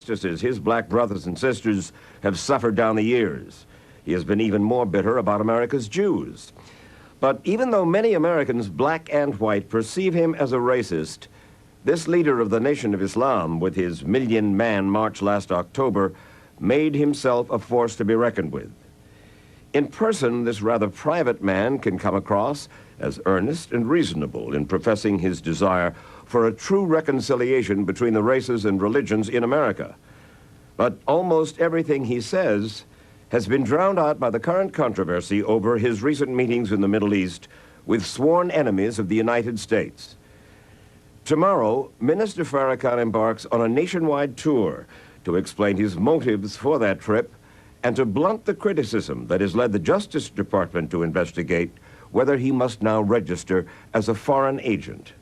injustices his black brothers and sisters have suffered down the years. He has been even more bitter about America's Jews. But even though many Americans, black and white, perceive him as a racist, this leader of the Nation of Islam, with his million-man march last October, made himself a force to be reckoned with. In person, this rather private man can come across as earnest and reasonable in professing his desire for a true reconciliation between the races and religions in America. But almost everything he says has been drowned out by the current controversy over his recent meetings in the Middle East with sworn enemies of the United States. Tomorrow, Minister Farrakhan embarks on a nationwide tour to explain his motives for that trip and to blunt the criticism that has led the Justice Department to investigate whether he must now register as a foreign agent.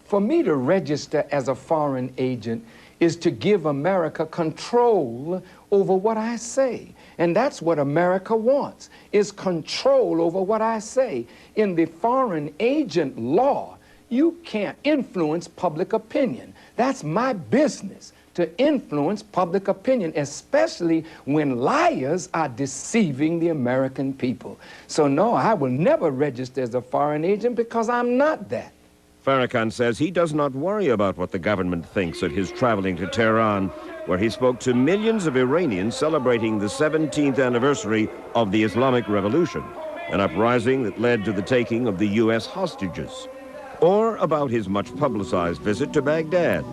For me to register as a foreign agent is to give America control over what I say. And that's what America wants, is control over what I say. In the foreign agent law, you can't influence public opinion. That's my business, to influence public opinion, especially when liars are deceiving the American people. So no, I will never register as a foreign agent because I'm not that. Farrakhan says he does not worry about what the government thinks of his traveling to Tehran, where he spoke to millions of Iranians celebrating the 17th anniversary of the Islamic Revolution, an uprising that led to the taking of the U.S. hostages, or about his much publicized visit to Baghdad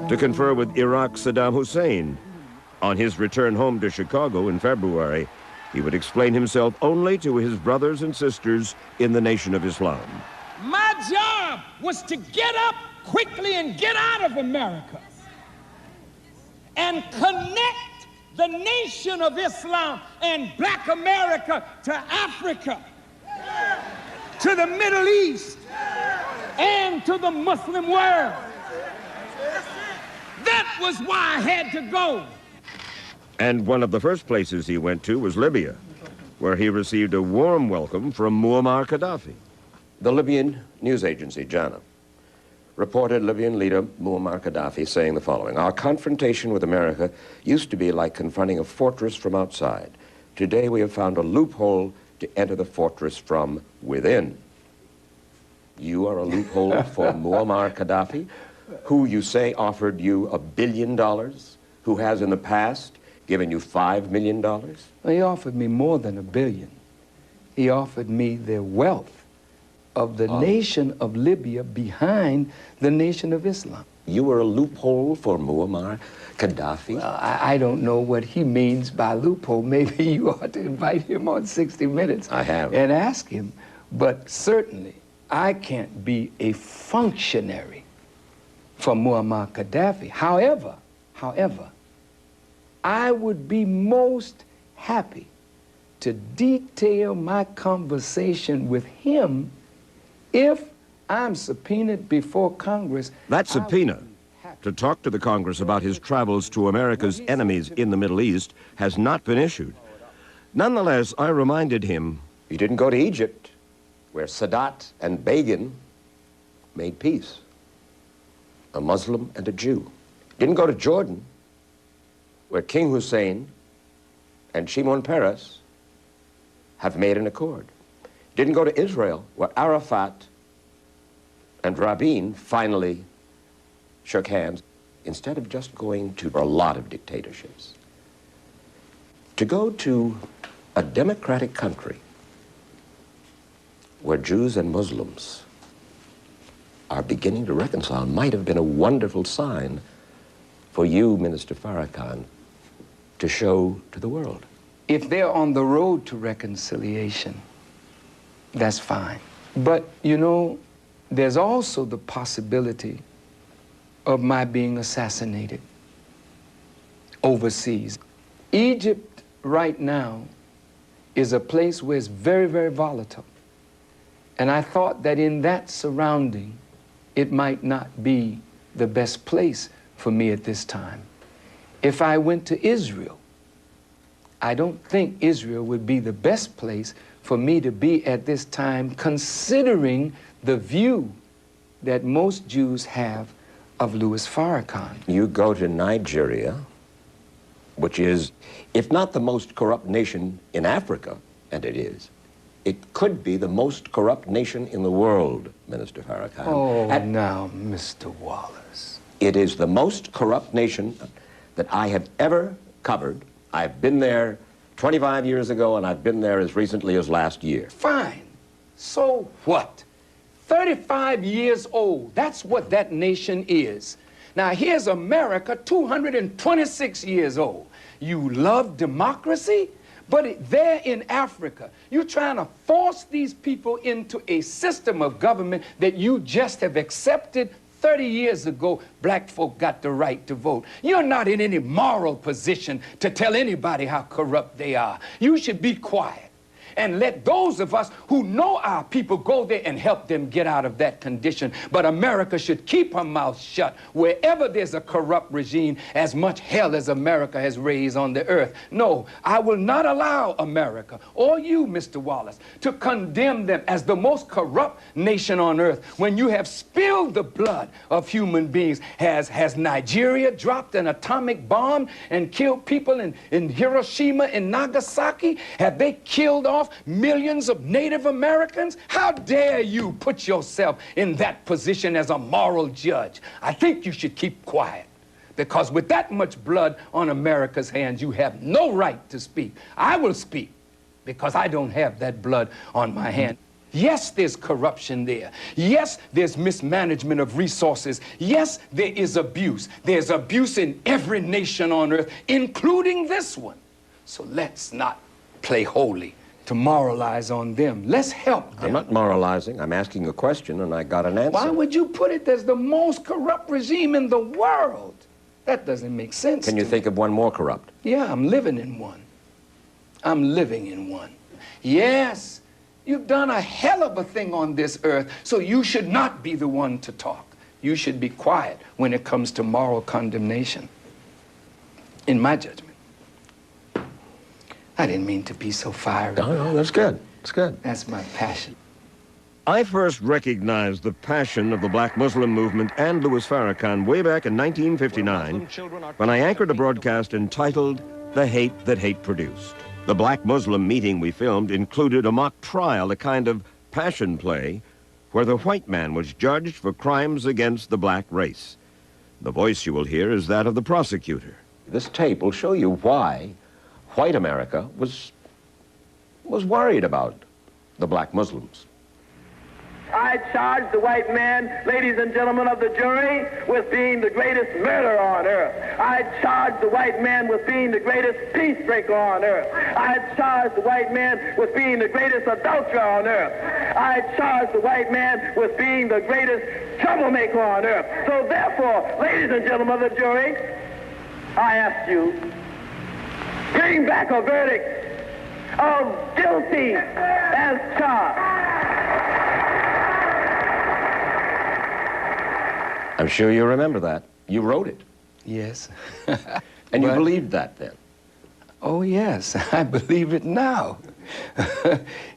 to confer with Iraq's Saddam Hussein. On his return home to Chicago in February, he would explain himself only to his brothers and sisters in the Nation of Islam. My job was to get up quickly and get out of America and connect the Nation of Islam and black America to Africa, to the Middle East, and to the Muslim world. That was why I had to go. And one of the first places he went to was Libya, where he received a warm welcome from Muammar Gaddafi. The Libyan news agency, JANA, reported Libyan leader Muammar Gaddafi saying the following: "Our confrontation with America used to be like confronting a fortress from outside. Today we have found a loophole to enter the fortress from within." You are a loophole for Muammar Gaddafi, who you say offered you $1 billion, who has in the past given you $5 million? Well, he offered me more than $1 billion. He offered me the wealth of the nation of Libya behind the Nation of Islam. You were a loophole for Muammar Gaddafi? Well, I don't know what he means by loophole. Maybe you ought to invite him on 60 Minutes. I have. And ask him. But certainly, I can't be a functionary for Muammar Gaddafi. However, I would be most happy to detail my conversation with him if I'm subpoenaed before Congress. That subpoena, to talk to the Congress about his travels to America's enemies in the Middle East, has not been issued. Nonetheless, I reminded him, You didn't go to Egypt, where Sadat and Begin made peace, a Muslim and a Jew. Didn't go to Jordan, where King Hussein and Shimon Peres have made an accord. Didn't go to Israel, where Arafat and Rabin finally shook hands, instead of just going to a lot of dictatorships. To go to a democratic country where Jews and Muslims are beginning to reconcile might have been a wonderful sign for you, Minister Farrakhan, to show to the world. If they're on the road to reconciliation, that's fine. But, you know, there's also the possibility of my being assassinated overseas. Egypt right now is a place where it's very, very volatile. And I thought that in that surrounding, it might not be the best place for me at this time. If I went to Israel, I don't think Israel would be the best place for me to be at this time, considering the view that most Jews have of Louis Farrakhan. You go to Nigeria, which is, if not the most corrupt nation in Africa, and it is, it could be the most corrupt nation in the world, Minister Farrakhan. Oh, now, Mr. Wallace. It is the most corrupt nation that I have ever covered. I've been there 25 years ago, and I've been there as recently as last year. Fine. So what? 35 years old. That's what that nation is. Now, here's America, 226 years old. You love democracy? But there in Africa, you're trying to force these people into a system of government that you just have accepted. 30 years ago, black folk got the right to vote. You're not in any moral position to tell anybody how corrupt they are. You should be quiet and let those of us who know our people go there and help them get out of that condition. But America should keep her mouth shut wherever there's a corrupt regime, as much hell as America has raised on the earth. No, I will not allow America, or you, Mr. Wallace, to condemn them as the most corrupt nation on earth when you have spilled the blood of human beings. Has Nigeria dropped an atomic bomb and killed people in Hiroshima and Nagasaki? Have they killed off millions of Native Americans? How dare you put yourself in that position as a moral judge? I think you should keep quiet, because with that much blood on America's hands, you have no right to speak. I will speak because I don't have that blood on my hand. Yes, there's corruption there. Yes, there's mismanagement of resources. Yes, there is abuse. There's abuse in every nation on earth, including this one. So let's not play holy to moralize on them. Let's help them. I'm not moralizing. I'm asking a question, and I got an answer. Why would you put it as the most corrupt regime in the world? That doesn't make sense. Can you think of one more corrupt? Yeah, I'm living in one. I'm living in one. Yes, you've done a hell of a thing on this earth, so you should not be the one to talk. You should be quiet when it comes to moral condemnation, in my judgment. I didn't mean to be so fiery. No, that's good. That's good. That's my passion. I first recognized the passion of the black Muslim movement and Louis Farrakhan way back in 1959 when I anchored a broadcast entitled The Hate That Hate Produced. The black Muslim meeting we filmed included a mock trial, a kind of passion play, where the white man was judged for crimes against the black race. The voice you will hear is that of the prosecutor. This tape will show you why white America was worried about the black Muslims. I charge the white man, ladies and gentlemen of the jury, with being the greatest murderer on earth. I charge the white man with being the greatest peace breaker on earth. I charge the white man with being the greatest adulterer on earth. I charge the white man with being the greatest troublemaker on earth. So therefore, ladies and gentlemen of the jury, I ask you, bring back a verdict of guilty as charged. I'm sure you remember that. You wrote it. Yes. And you But- believed that then. Oh, yes, I believe it now.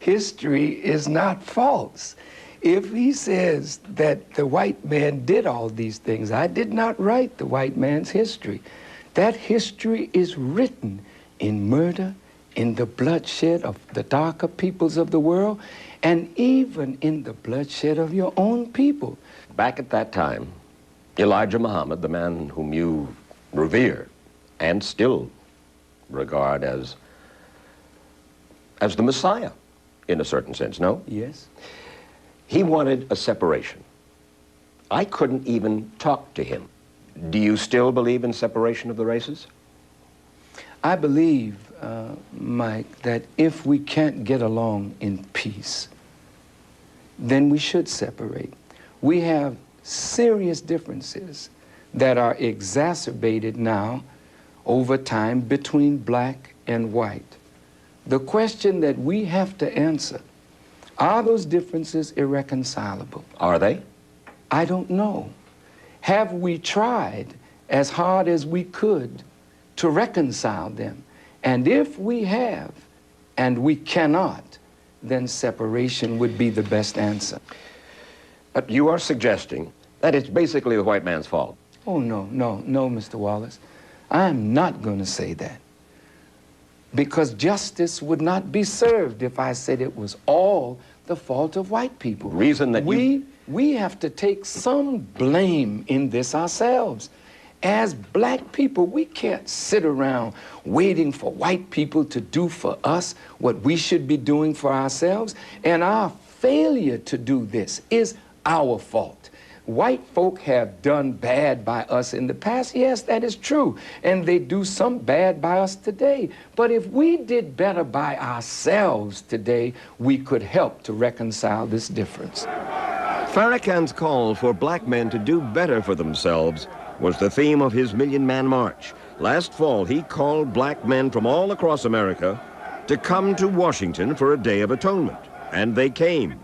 History is not false. If he says that the white man did all these things, I did not write the white man's history. That history is written in murder, in the bloodshed of the darker peoples of the world, and even in the bloodshed of your own people. Back at that time, Elijah Muhammad, the man whom you revere and still regard as the Messiah, in a certain sense, no? Yes? He wanted a separation. I couldn't even talk to him. Do you still believe in separation of the races? I believe, Mike, that if we can't get along in peace, then we should separate. We have serious differences that are exacerbated now over time between black and white. The question that we have to answer, are those differences irreconcilable? Are they? I don't know. Have we tried as hard as we could to reconcile them? And if we have, and we cannot, then separation would be the best answer. But you are suggesting that it's basically the white man's fault. Oh, no, Mr. Wallace. I'm not going to say that, because justice would not be served if I said it was all the fault of white people. Reason that we have to take some blame in this ourselves. As black people, we can't sit around waiting for white people to do for us what we should be doing for ourselves. And our failure to do this is our fault. White folk have done bad by us in the past. Yes, that is true. And they do some bad by us today. But if we did better by ourselves today, we could help to reconcile this difference. Farrakhan's call for black men to do better for themselves was the theme of his Million Man March. Last fall, he called black men from all across America to come to Washington for a Day of Atonement. And they came.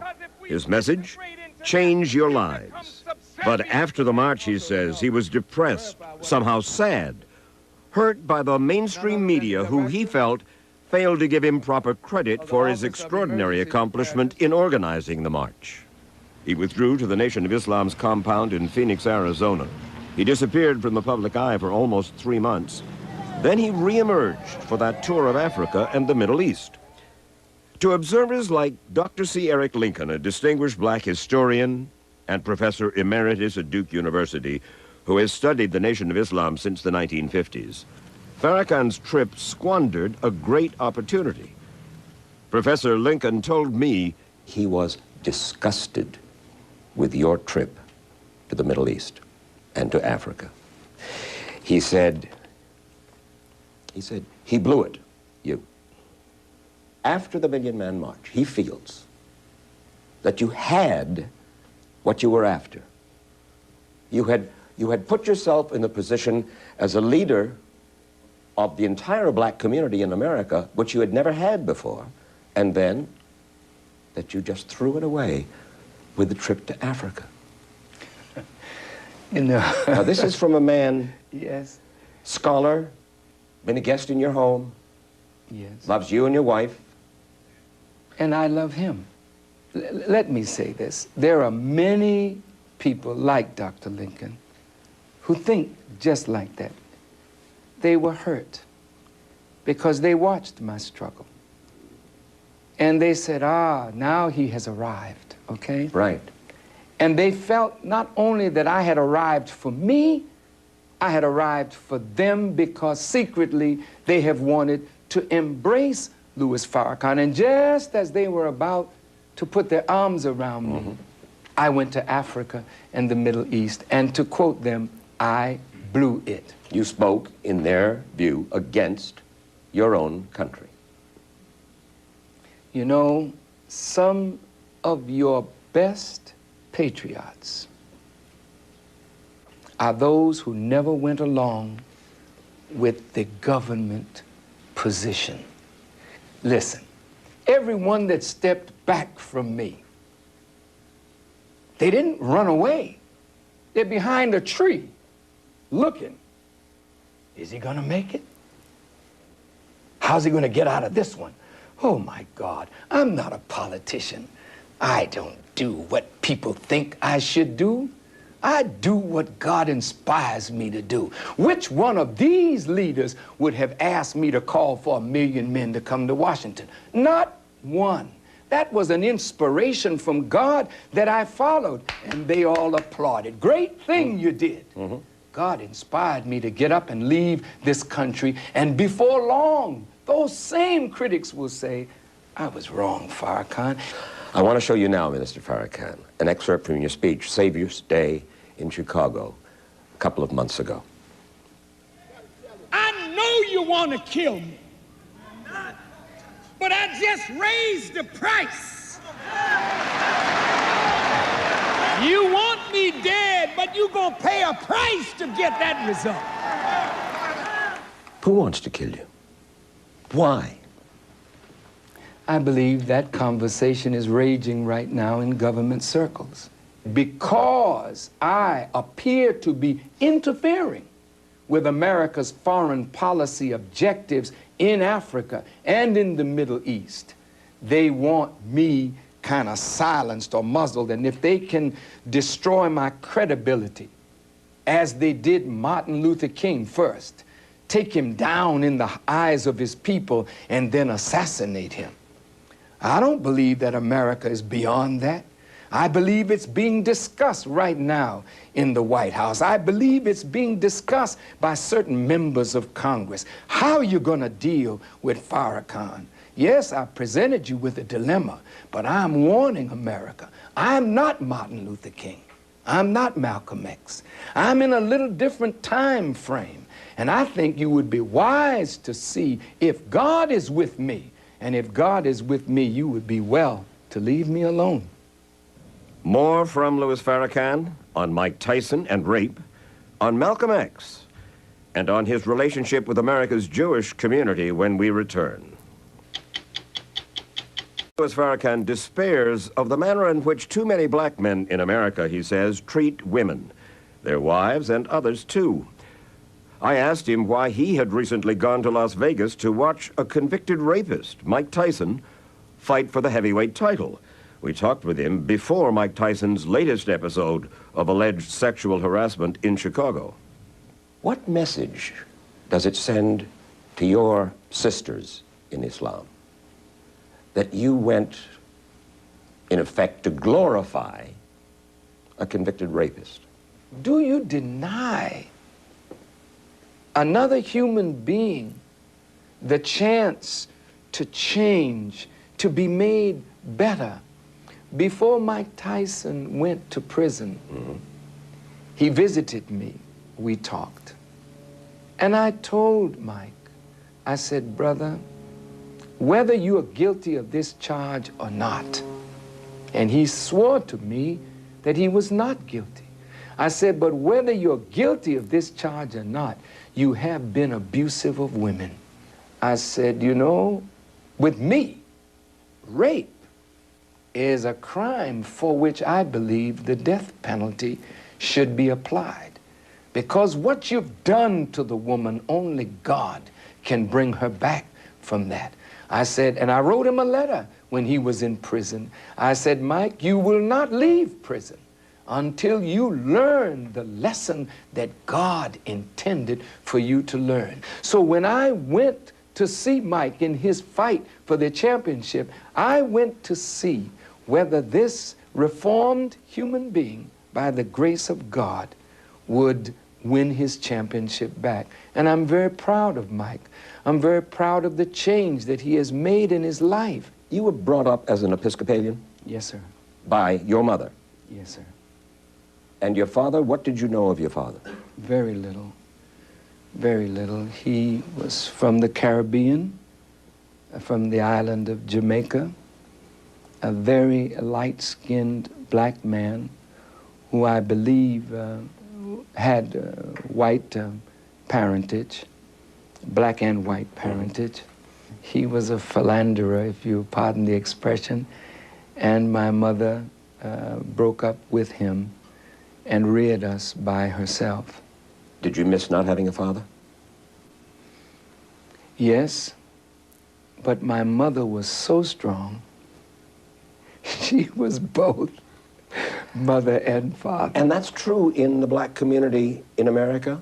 His message? Change your lives. But after the march, he says, he was depressed, somehow sad, hurt by the mainstream media who he felt failed to give him proper credit for his extraordinary accomplishment in organizing the march. He withdrew to the Nation of Islam's compound in Phoenix, Arizona. He disappeared from the public eye for almost 3 months. Then he reemerged for that tour of Africa and the Middle East. To observers like Dr. C. Eric Lincoln, a distinguished black historian and professor emeritus at Duke University, who has studied the Nation of Islam since the 1950s, Farrakhan's trip squandered a great opportunity. Professor Lincoln told me he was disgusted with your trip to the Middle East and to Africa. He said, he blew it, you. After the Million Man March, he feels that you had what you were after. You had put yourself in the position as a leader of the entire black community in America, which you had never had before, and then that you just threw it away with the trip to Africa. You know. Now, this is from a man, yes, scholar, been a guest in your home, yes, loves you and your wife. and I love him. Let me say this. There are many people like Dr. Lincoln who think just like that. They were hurt because they watched my struggle. And they said, now he has arrived, okay? Right. And they felt not only that I had arrived for me, I had arrived for them because secretly they have wanted to embrace Louis Farrakhan. And just as they were about to put their arms around me, I went to Africa and the Middle East, and to quote them, I blew it. You spoke, in their view, against your own country. You know, some of your best patriots are those who never went along with the government position. Listen, everyone that stepped back from me, they didn't run away. They're behind a tree, looking. Is he gonna make it? How's he gonna get out of this one? Oh my God, I'm not a politician. I don't do what people think I should do. I do what God inspires me to do. Which one of these leaders would have asked me to call for 1 million men to come to Washington? Not one. That was an inspiration from God that I followed, and they all applauded. Great thing you did. God inspired me to get up and leave this country, and before long, those same critics will say, I was wrong, Farrakhan. I want to show you now, Minister Farrakhan, an excerpt from your speech, Savior's Day in Chicago, a couple of months ago. I know you want to kill me, but I just raised the price. You want me dead, but you're going to pay a price to get that result. Who wants to kill you? Why? I believe that conversation is raging right now in government circles. Because I appear to be interfering with America's foreign policy objectives in Africa and in the Middle East, they want me kind of silenced or muzzled. And if they can destroy my credibility, as they did Martin Luther King first, take him down in the eyes of his people and then assassinate him. I don't believe that America is beyond that. I believe it's being discussed right now in the White House. I believe it's being discussed by certain members of Congress. How are you going to deal with Farrakhan? Yes, I presented you with a dilemma, but I'm warning America. I'm not Martin Luther King. I'm not Malcolm X. I'm in a little different time frame, and I think you would be wise to see if God is with me, and if God is with me, you would be well to leave me alone. More from Louis Farrakhan on Mike Tyson and rape, on Malcolm X, and on his relationship with America's Jewish community when we return. Louis Farrakhan despairs of the manner in which too many black men in America, he says, treat women, their wives and others too. I asked him why he had recently gone to Las Vegas to watch a convicted rapist, Mike Tyson, fight for the heavyweight title. We talked with him before Mike Tyson's latest episode of alleged sexual harassment in Chicago. What message does it send to your sisters in Islam that you went, in effect, to glorify a convicted rapist? Do you deny another human being the chance to change, to be made better? Before Mike Tyson went to prison, he visited me. We talked. And I told Mike, I said, brother, whether you are guilty of this charge or not, and he swore to me that he was not guilty. I said, but whether you're guilty of this charge or not, you have been abusive of women. I said, you know, with me, rape is a crime for which I believe the death penalty should be applied. Because what you've done to the woman, only God can bring her back from that. I said, and I wrote him a letter when he was in prison. I said, Mike, you will not leave prison until you learn the lesson that God intended for you to learn. So when I went to see Mike in his fight for the championship, I went to see whether this reformed human being, by the grace of God, would win his championship back. And I'm very proud of Mike. I'm very proud of the change that he has made in his life. You were brought up as an Episcopalian? Yes, sir. By your mother? Yes, sir. And your father, what did you know of your father? Very little. Very little. He was from the Caribbean, from the island of Jamaica, a very light-skinned black man who I believe had white parentage, black and white parentage. He was a philanderer, if you pardon the expression, and my mother broke up with him and reared us by herself. Did you miss not having a father? Yes, but my mother was so strong. She was both mother and father. And that's true in the black community in America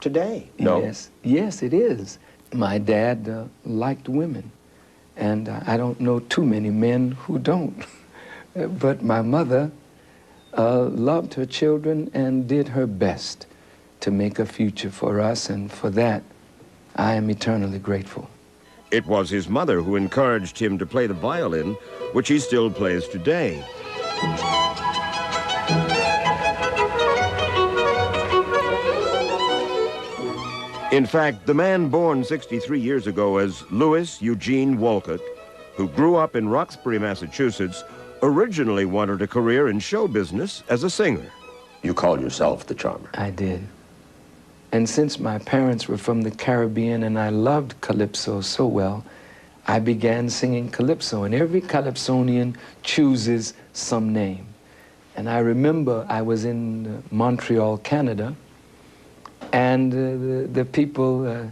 today? No. Yes, yes, it is. My dad liked women, and I don't know too many men who don't. But my mother loved her children and did her best to make a future for us, and for that, I am eternally grateful. It was his mother who encouraged him to play the violin, which he still plays today. In fact, the man born 63 years ago as Louis Eugene Walcott, who grew up in Roxbury, Massachusetts, originally wanted a career in show business as a singer. You called yourself the Charmer. I did. And since my parents were from the Caribbean and I loved calypso so well, I began singing calypso, and every calypsonian chooses some name. And I remember I was in Montreal, Canada, and the people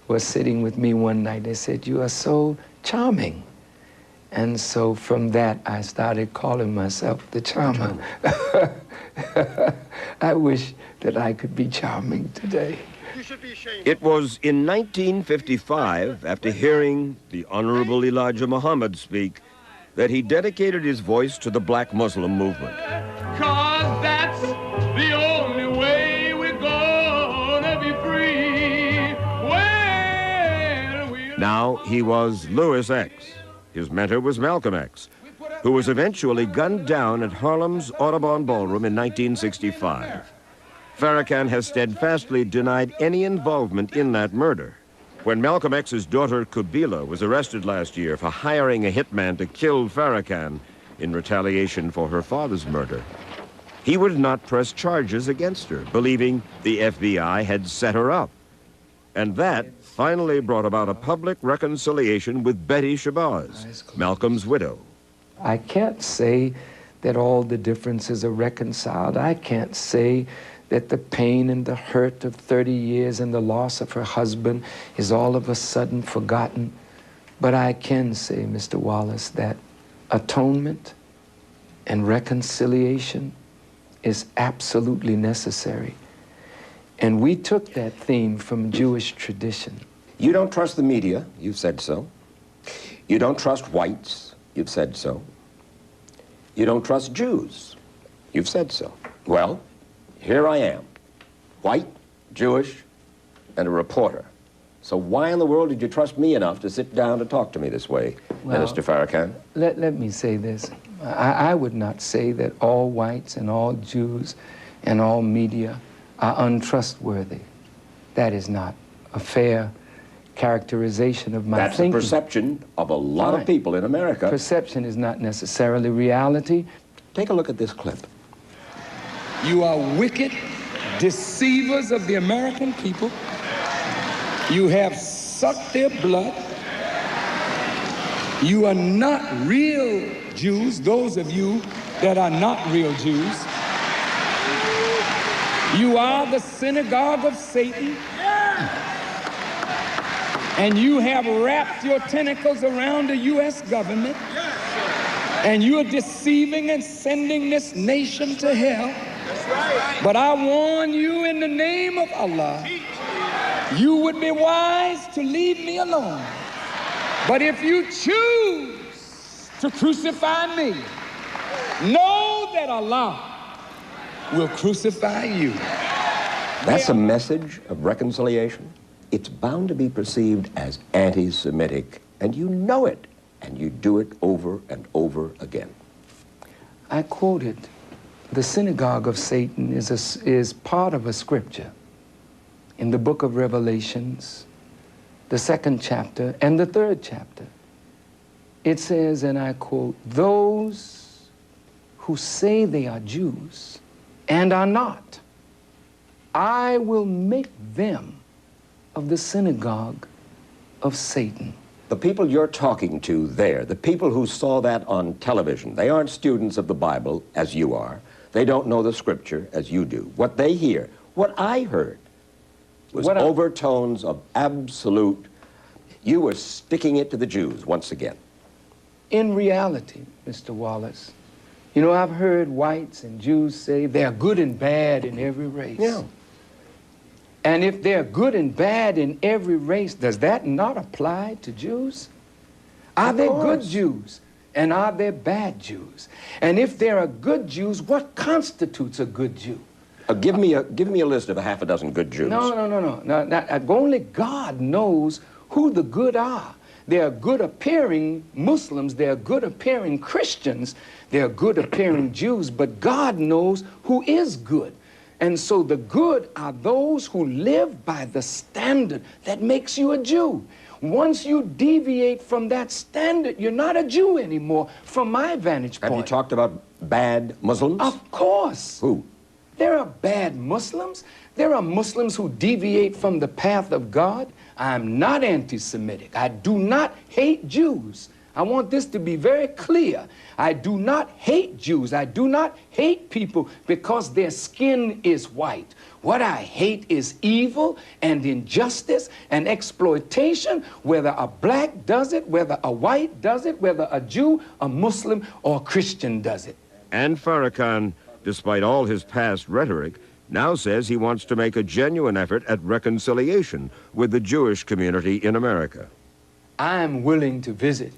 were sitting with me one night. They said, "You are so charming." And so from that, I started calling myself the Charmer. I wish that I could be charming today. You should be ashamed. It was in 1955, after hearing the Honorable Elijah Muhammad speak, that he dedicated his voice to the black Muslim movement. 'Cause that's the only way we're gonna be free. Well, Now, he was Louis X. His mentor was Malcolm X, who was eventually gunned down at Harlem's Audubon Ballroom in 1965. Farrakhan has steadfastly denied any involvement in that murder. When Malcolm X's daughter, Kubila, was arrested last year for hiring a hitman to kill Farrakhan in retaliation for her father's murder, he would not press charges against her, believing the FBI had set her up. And that finally brought about a public reconciliation with Betty Shabazz, Malcolm's widow. I can't say that all the differences are reconciled. I can't say that the pain and the hurt of 30 years and the loss of her husband is all of a sudden forgotten. But I can say, Mr. Wallace, that atonement and reconciliation is absolutely necessary. And we took that theme from Jewish tradition. You don't trust the media, you've said so. You don't trust whites, you've said so. You don't trust Jews, you've said so. Well, here I am, white, Jewish, and a reporter. So why in the world did you trust me enough to sit down to talk to me this way, Well, Minister Farrakhan? Let me say this. I would not say that all whites and all Jews and all media are untrustworthy. That is not a fair characterization of my That's thinking. the perception of a lot Fine. of people in America. Perception is not necessarily reality. Take a look at this clip. You are wicked deceivers of the American people. You have sucked their blood. You are not real Jews, those of you that are not real Jews. You are the synagogue of Satan. And you have wrapped your tentacles around the U.S. government. And you are deceiving and sending this nation to hell. But I warn you in the name of Allah, you would be wise to leave me alone. But if you choose to crucify me, know that Allah will crucify you. That's a message of reconciliation. It's bound to be perceived as anti-Semitic, and you know it, and you do it over and over again. I quoted, the synagogue of Satan is part of a scripture in the book of Revelations, the 2nd chapter and the 3rd chapter. It says, and I quote, those who say they are Jews and are not, I will make them of the synagogue of Satan. The people you're talking to there, the people who saw that on television, they aren't students of the Bible as you are. They don't know the scripture as you do. What they hear, what I heard, was overtones of absolute, you were sticking it to the Jews once again. In reality, Mr. Wallace, you know, I've heard whites and Jews say they're good and bad in every race. Yeah. And if they're good and bad in every race, does that not apply to Jews? Are there good Jews and are there bad Jews? And if there are good Jews, what constitutes a good Jew? Give me a list of a half a dozen good Jews. No. Only God knows who the good are. There are good appearing Muslims, there are good appearing Christians, there are good appearing Jews, but God knows who is good. And so the good are those who live by the standard that makes you a Jew. Once you deviate from that standard, you're not a Jew anymore, from my vantage point. Have you talked about bad Muslims? Of course. Who? There are bad Muslims. There are Muslims who deviate from the path of God. I'm not anti-Semitic. I do not hate Jews. I want this to be very clear. I do not hate Jews. I do not hate people because their skin is white. What I hate is evil and injustice and exploitation, whether a black does it, whether a white does it, whether a Jew, a Muslim, or a Christian does it. And Farrakhan, despite all his past rhetoric, now says he wants to make a genuine effort at reconciliation with the Jewish community in America. I am willing to visit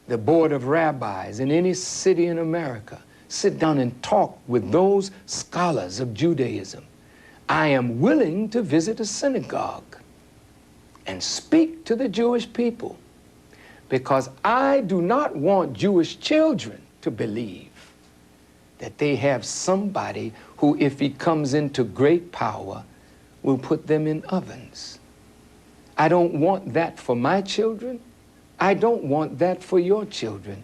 the board of rabbis in any city in America, sit down and talk with those scholars of Judaism. I am willing to visit a synagogue and speak to the Jewish people, because I do not want Jewish children to believe that they have somebody who, if he comes into great power, will put them in ovens. I don't want that for my children. I don't want that for your children.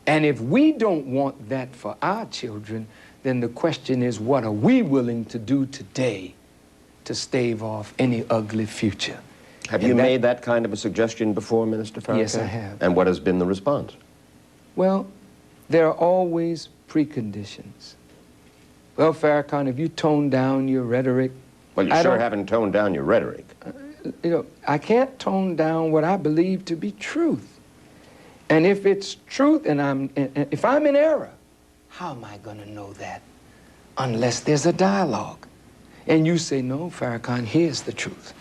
And if we don't want that for our children, then the question is, what are we willing to do today to stave off any ugly future? Have you made that kind of a suggestion before, Minister Farrakhan? Yes, I have. And what has been the response? Well, there are always preconditions. Well, Farrakhan, if you tone down your rhetoric... Well, you sure haven't toned down your rhetoric. You know, I can't tone down what I believe to be truth. And if it's truth and if I'm in error, how am I going to know that unless there's a dialogue? And you say, no, Farrakhan, here's the truth.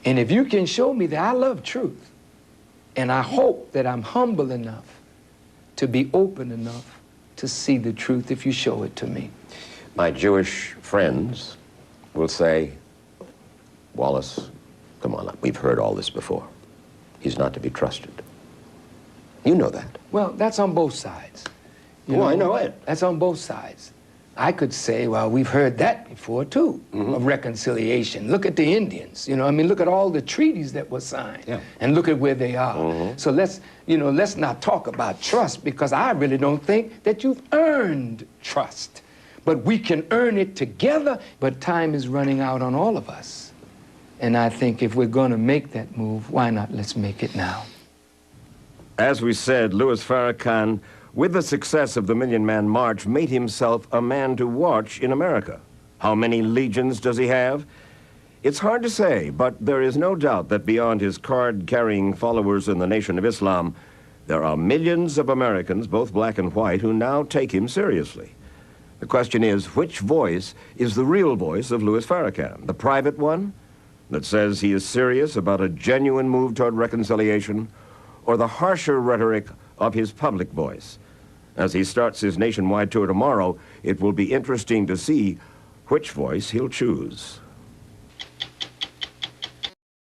And if you can show me that I love truth, and I hope that I'm humble enough to be open enough to see the truth if you show it to me. My Jewish friends will say, Wallace, come on, we've heard all this before. He's not to be trusted. You know that. Well, that's on both sides. I know it. That's on both sides. I could say, well, we've heard that before, too, of reconciliation. Look at the Indians, you know, I mean, look at all the treaties that were signed, and look at where they are. So let's not talk about trust, because I really don't think that you've earned trust. But we can earn it together, but time is running out on all of us. And I think if we're going to make that move, why not let's make it now? As we said, Louis Farrakhan, with the success of the Million Man March, made himself a man to watch in America. How many legions does he have? It's hard to say, but there is no doubt that beyond his card-carrying followers in the Nation of Islam, there are millions of Americans, both black and white, who now take him seriously. The question is, which voice is the real voice of Louis Farrakhan? The private one that says he is serious about a genuine move toward reconciliation, or the harsher rhetoric of his public voice? As he starts his nationwide tour tomorrow, it will be interesting to see which voice he'll choose.